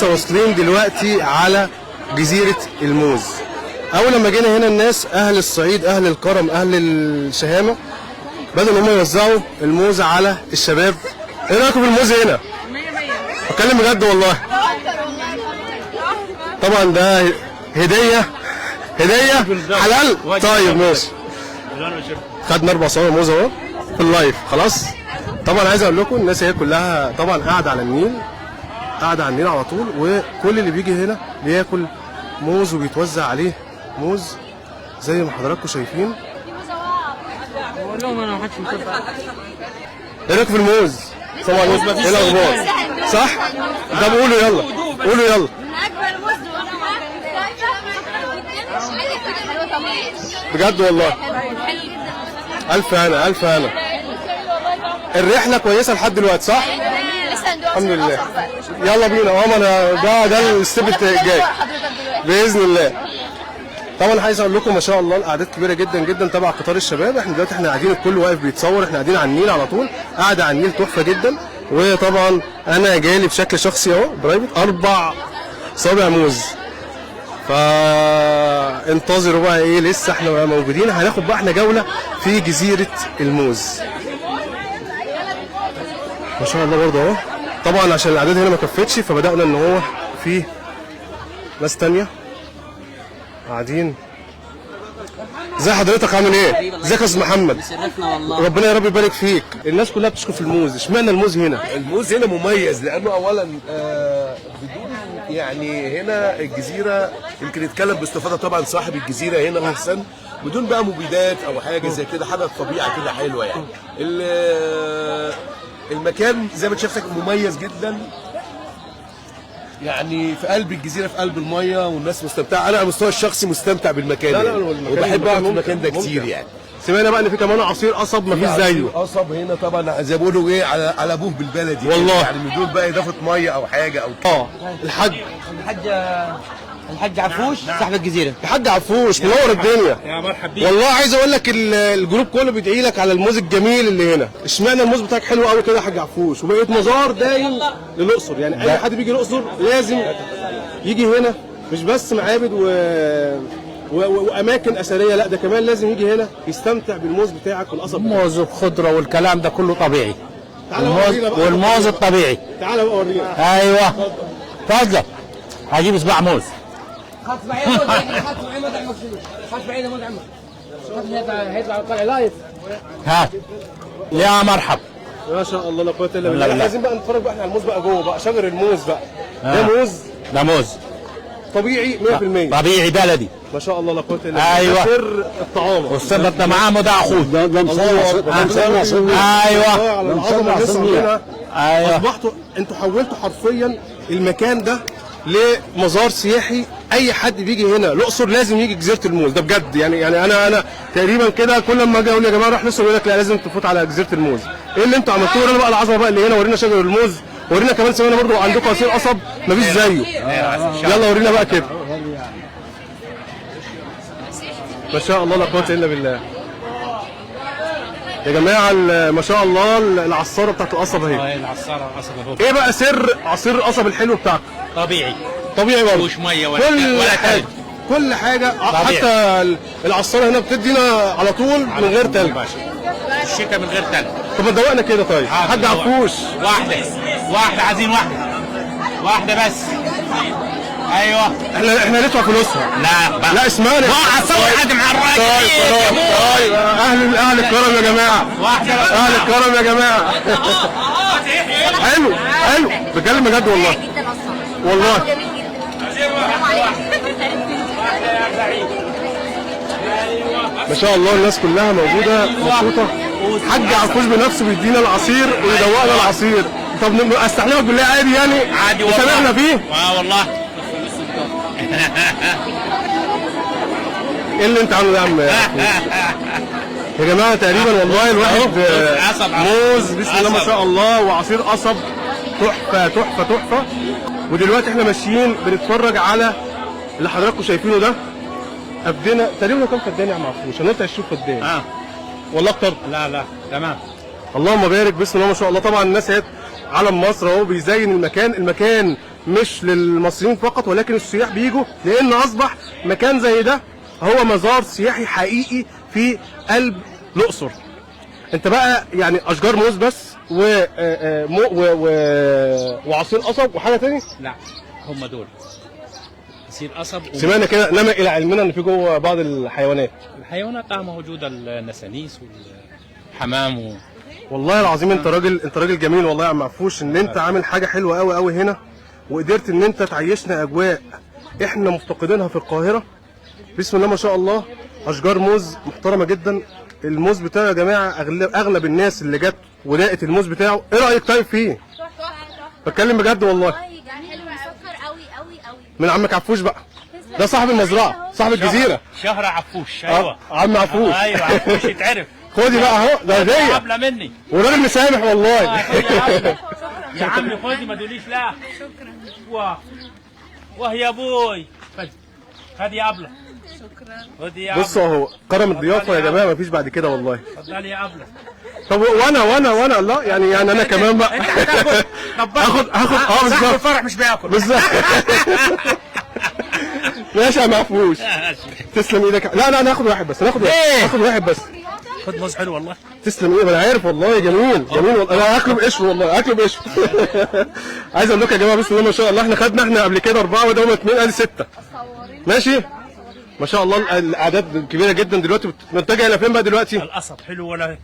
لسه واصلين دلوقتي على جزيرة الموز. اول لما جينا هنا الناس اهل الصعيد اهل الكرم اهل الشهامة بدأوا ان هم يوزعوا الموز على الشباب. ايه رايكم في الموز هنا؟ بتكلم بجد والله. طبعا ده هدية حلال. طيب ماشي. خدنا 4 صواني موز اهو في اللايف خلاص. طبعا عايز اقول لكم الناس هي كلها طبعا قاعده على النيل، قاعده على النيل على طول، وكل اللي بيجي هنا بياكل موز وبيتوزع عليه موز زي ما حضراتكم شايفين. ايه رايكم في الموز؟ طبعا ايه الاخبار؟ صح؟ طب قولوا يلا قولوا يلا. بجد والله. الف هنا الف هنا. الرحله كويسه لحد دلوقتي صح؟ الحمد لله. يلا بينا اهو. ده الستيب الجاي باذن الله. طبعا عايز اقول لكم ما شاء الله الاعداد كبيره جدا جدا تبع قطار الشباب. احنا دلوقتي قاعدين الكل واقف بيتصور، احنا قاعدين على النيل على طول، قاعده على النيل تحفه جدا. وطبعا انا جالي بشكل شخصي اهو برايفت 4 صابع موز. فانتظروا بقى ايه، لسه احنا موجودين. هناخد بقى احنا جوله في جزيره الموز. ما شاء الله برضه اهو. طبعا عشان الاعداد هنا ما كفتش فبدانا ان هو في ناس تانيه قاعدين. ازي حضرتك عامل ايه؟ ازيك يا استاذ محمد؟ شرفنا والله. ربنا يا رب يبارك فيك. الناس كلها بتشكر في الموز، اشمعنى الموز هنا؟ الموز هنا مميز لانه اولا بدون يعني هنا الجزيره يمكن يتكلم باستفاضه طبعا صاحب الجزيره هنا احسن، بدون بقى مبيدات او حاجه زي كده، حاجه طبيعه كده حلوه يعني. المكان زي ما انت شايف مميز جدا يعني في قلب الجزيره في قلب الميه، والناس مستمتعه. انا على المستوى الشخصي مستمتع بالمكان لا يعني. وبحب اقعد في المكان ده كتير ممتع. يعني. سمعنا بقى ان في كمان عصير قصب مفيش زيه. قصب هنا طبعا زي ما بيقولوا ايه على ابوه بالبلدي والله يعني بدون بقى اضافه ميه او حاجه او كده. الحاج عفوش صاحب الجزيره. الحاج عفوش منور الدنيا. يا مرحب بيك. والله عايز اقول لك الجروب كله بيدعي لك على الموز الجميل اللي هنا. اشمعنى الموز بتاعك حلو قوي كده يا حاج عفوش؟ وبقيت مزار دايم للاقصر، يعني اي حد بيجي الاقصر لازم يجي هنا، مش بس معابد واماكن اثريه، لا ده كمان لازم يجي هنا يستمتع بالموز بتاعك والقصب. موز وخضره والكلام ده كله طبيعي. والموز الطبيعي. تعالى بقى ورينا. ايوه تفضل. هجيب صباع موز. خط بعيد موز خط بعيد موز عمك خط بعيد موز عمك هيطلع طالع لايف. هات يا مرحب. ما شاء الله لا قوه الا بالله. لازم بقى نتفرج بقى احنا على الموز بقى جوه بقى، شجر الموز بقى. ده موز طبيعي 100%. طبيعي بلدي. ما شاء الله لا قوه الا بالله. ايوه. سر الطعام. والسر ده معاه ده اخوه. ده ايوه. على العظمه اللي لسه عاملينها. ايوه. اصبحتوا انتوا حولتوا حرفيا المكان ده لمزار سياحي. اي حد بيجي هنا الاقصر لازم يجي جزيره الموز ده بجد. يعني انا تقريبا كده كل ما اجي اقول يا جماعه روح الاقصر يقول لك لا لازم تفوت على جزيره الموز. ايه اللي انتوا عملتوه؟ ورينا بقى العظمه بقى اللي هنا، ورينا شجر الموز، ورينا كمان سوينا برضو عندكم عصير قصب مفيش زيه. يلا ورينا بقى كده. ما شاء الله لا قوه الا بالله. يا جماعه ما شاء الله العصاره بتاعت القصب اهي. العصاره القصب اهو. ايه بقى سر عصير القصب الحلو بتاعك؟ طبيعي برضه مش ميه كل حاجه حتى العصاره هنا بتدينا على طول من غير تلج. الشتاء من غير تلج. طب ما تدوقنا كده طيب حاج عفوش. واحده عايزين واحده بس. ايوه احنا ندفع فلوسها. لا اسمعني. هتصور حد مع الراجل. طيب اهل الكرم يا جماعه. اهل الكرم يا جماعه. حلو بتكلم بجد والله. ما شاء الله الناس كلها موجوده مبسوطه. حاج عفوش بنفسه بيدينا العصير ويدوقنا العصير. طب استحلفك بالله عادي يعني؟ عادي والله. سامحنا فيه؟ والله. ايه اللي انت عامله ده يا عم؟ يا جماعه تقريبا والله الواحد موز بسم الله ما شاء الله وعصير قصب تحفه. ودلوقتي احنا ماشيين بنتفرج على اللي حضراتكم شايفينه ده. ابدينا تقريبا كام فدان يا عم عفوش؟ انا قلت 20 فدان. والله اكتر. لا تمام. اللهم بارك بسم الله ما شاء الله. طبعا الناس اهي علم مصر اهو بيزين المكان مش للمصريين فقط ولكن السياح بيجوا، لان اصبح مكان زي ده هو مزار سياحي حقيقي في قلب الاقصر. انت بقى يعني اشجار موز بس وعصير قصب وحاجه تاني؟ لا هم دول عصير قصب سمعنا كده نما الى علمنا ان في جوه بعض الحيوانات. الحيوانات موجوده، النسانيس والحمام والله العظيم انت راجل جميل والله يا عم عفوش، ان انت عامل حاجه حلوه قوي قوي هنا، وقدرت ان انت تعيشنا اجواء احنا مفتقدينها في القاهره. بسم الله ما شاء الله، اشجار موز محترمه جدا. الموز بتاعه يا جماعه اغلب الناس اللي جت ولقت الموز بتاعه، ايه رايك طيب فيه؟ بتكلم بجد والله. حلو مسكر قوي قوي قوي. من عمك عفوش بقى، ده صاحب المزرعه، صاحب الجزيره. شهر عفوش. ايوه عم عفوش. ايوه عفوش يتعرف. خدي بقى اهو، ده هديه قبله مني وراجل مسامح والله. يا عمي خدي ما تقوليش لا. شكرا. واه يا ابوي خد يا ابله. شكرا. خدي يا بصوا اهو كرم الضيافه يا جماعه، مفيش بعد كده والله. اتفضلي يا ابله. طب وانا الله يعني انا كمان بقى. انت هتاخد. طب هاخد صاحب بالظبط الفرح مش بياكل. بالظبط. ماشي يا معفوش، تسلم ايدك. لا انا هاخد واحد بس، هاخد واحد بس. خد موز حلو والله. تسلم ايدك، انا عارف والله جميل والله. انا هاكله بقشر والله، هاكله بقشر. عايز اقول لكم يا جماعه بسم الله ما شاء الله، احنا خدنا قبل كده 4 وده 2 ادي 6. ماشي ما شاء الله، الاعداد كبيره جدا. دلوقتي متجه الى فين بقى دلوقتي؟ القصب حلو ولا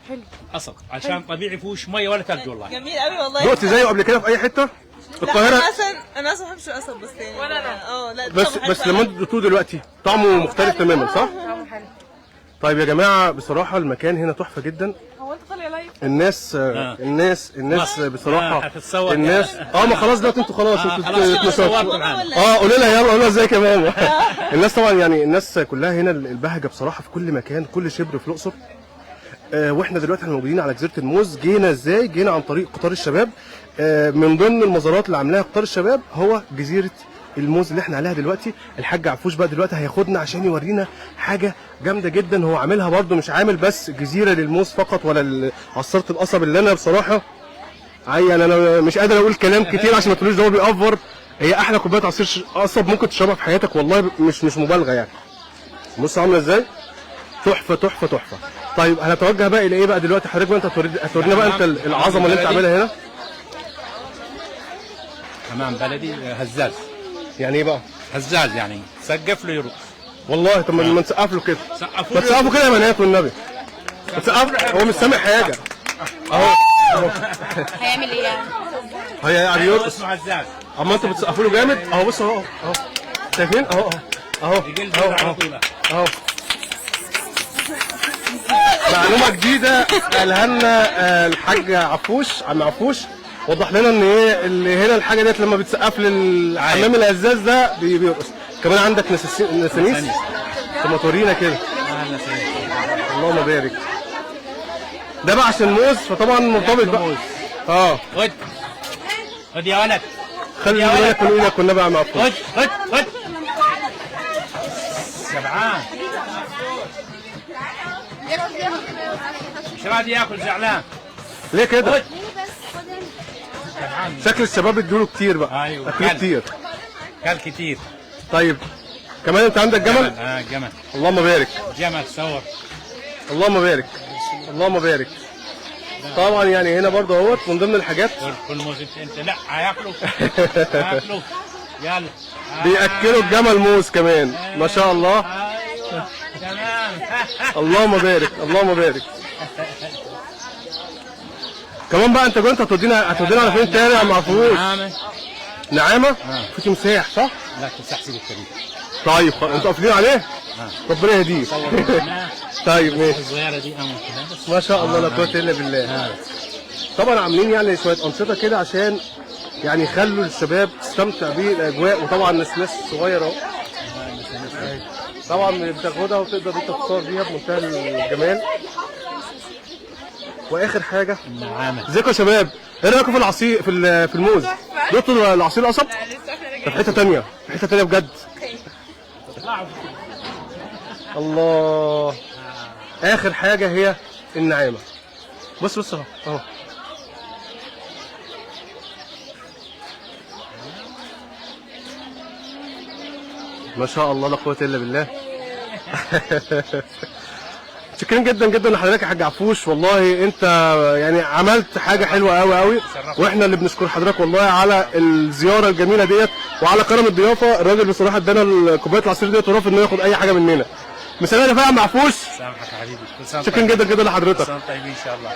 حلو؟ قصب عشان طبيعي فيهوش ميه ولا ثلج والله. جميل قوي والله. دقت زيه قبل كده في اي حته في القاهره؟ انا اصلا ما بحبش القصب بس يعني ولا انا لا بس لما انتوا دقتوه دلوقتي طعمه مختلف تماما صح؟ طعمه حلو. طيب يا جماعه بصراحه المكان هنا تحفه جدا. هو انت طالع لايف؟ الناس بصراحه هتتصور الناس ما خلاص دلوقتي انتوا خلاص انتوا صورتوا معانا. قولوا لها يلا، قولوا لها ازيك يا ماما. الناس طبعا يعني الناس كلها هنا البهجه بصراحه في كل مكان، كل شبر في الاقصر. واحنا دلوقتي احنا موجودين على جزيره الموز. جينا ازاي؟ جينا عن طريق قطار الشباب. من ضمن المزارات اللي عاملاها قطار الشباب هو جزيره الموز اللي احنا عليها دلوقتي. الحاج عفوش بقى دلوقتي هياخدنا عشان يورينا حاجه جامده جدا هو عاملها برده، مش عامل بس جزيره للموز فقط ولا عصاره القصب اللي انا بصراحه يعني انا مش قادر اقول كلام كتير عشان ما تقولوش ده هو بيأفور. هي احلى كوبايه عصير قصب ممكن تشربها في حياتك والله، مش مبالغه يعني. بص عامله ازاي، تحفه تحفه تحفه. طيب هنتوجه بقى الى ايه بقى دلوقتي حضرتك بقى؟ انت هتورينا بقى انت العظمه اللي انت عاملها هنا. حمام بلدي هزاز. يعني ايه بقى؟ هزاز يعني سقف له يرقص. والله طب ما نسقف له كده، سقفوا ما تسقفوا كده يا بنات والنبي. هو مش سامع حاجه اهو. هيعمل ايه يعني؟ هي يعني يرقص. اسمه هزاز. اما انتوا بتسقفوا له جامد اهو. بص اهو شايفين اهو يقل على طول. اهو. معلومه جديده قالها لنا الحاج عفوش، عم عفوش وضح لنا ان ايه اللي هنا الحاجه ديت لما بتسقف للحمام الهزاز ده بيرقص. كمان عندك نسانيس. طب ما تورينا كده. اللهم بارك. ده بقى عشان موز فطبعا مرتبط بقى. خد يا ولد. خلي بالك من ايدك والنبي يا عم عفوش. خد شبعان. مش راضي ياكل، زعلان. ليه كده؟ شبعان. شكل الشباب ادوا كتير بقى. ايوه اكلوا كتير. كل كتير. طيب كمان انت عندك جمل؟ جمل. اللهم بارك. جمل صور. اللهم بارك. اللهم بارك. طبعا يعني هنا برضه اهوت من ضمن الحاجات كل موز انت لا هياكلوا. يلا. بياكلوا الجمل موز كمان ما شاء الله. ايوه تمام. اللهم بارك اللهم بارك. كمان بقى انت كنت هتودينا على فين تاني يا عم عفوش؟ نعامه؟ في تمساح صح؟ لا تمساح سيد الكريم. طيب انتوا قافلين عليه؟ ربنا يهديه. طيب ماشي. الصغيره دي ما شاء الله لا قوه الا بالله. طبعا عاملين يعني شويه انشطه كده عشان يعني يخلوا الشباب تستمتع بالاجواء، وطبعا ناس صغيره اهو طبعا بتاخدها وتقدر انت تصور بيها بمنتهى الجمال. واخر حاجه ازيكم يا شباب؟ ايه رايكم في العصير في الموز؟ دقتوا العصير القصب؟ في حته ثانيه، في حته ثانيه بجد. الله. اخر حاجه هي النعامه. بص اهو ما شاء الله لا قوه الا بالله. شكرا جدا جدا لحضرتك يا حاج عفوش، والله انت يعني عملت حاجه حلوه قوي قوي، واحنا اللي بنشكر حضرتك والله على الزياره الجميله ديت وعلى كرم الضيافه. الراجل بصراحه ادانا كوبايه العصير ديت ورافض انه ياخد اي حاجه مننا. مساء الخير يا عم عفوش. سامحك يا حبيبي. شكرا جدا جدا لحضرتك. طيبين ان شاء الله.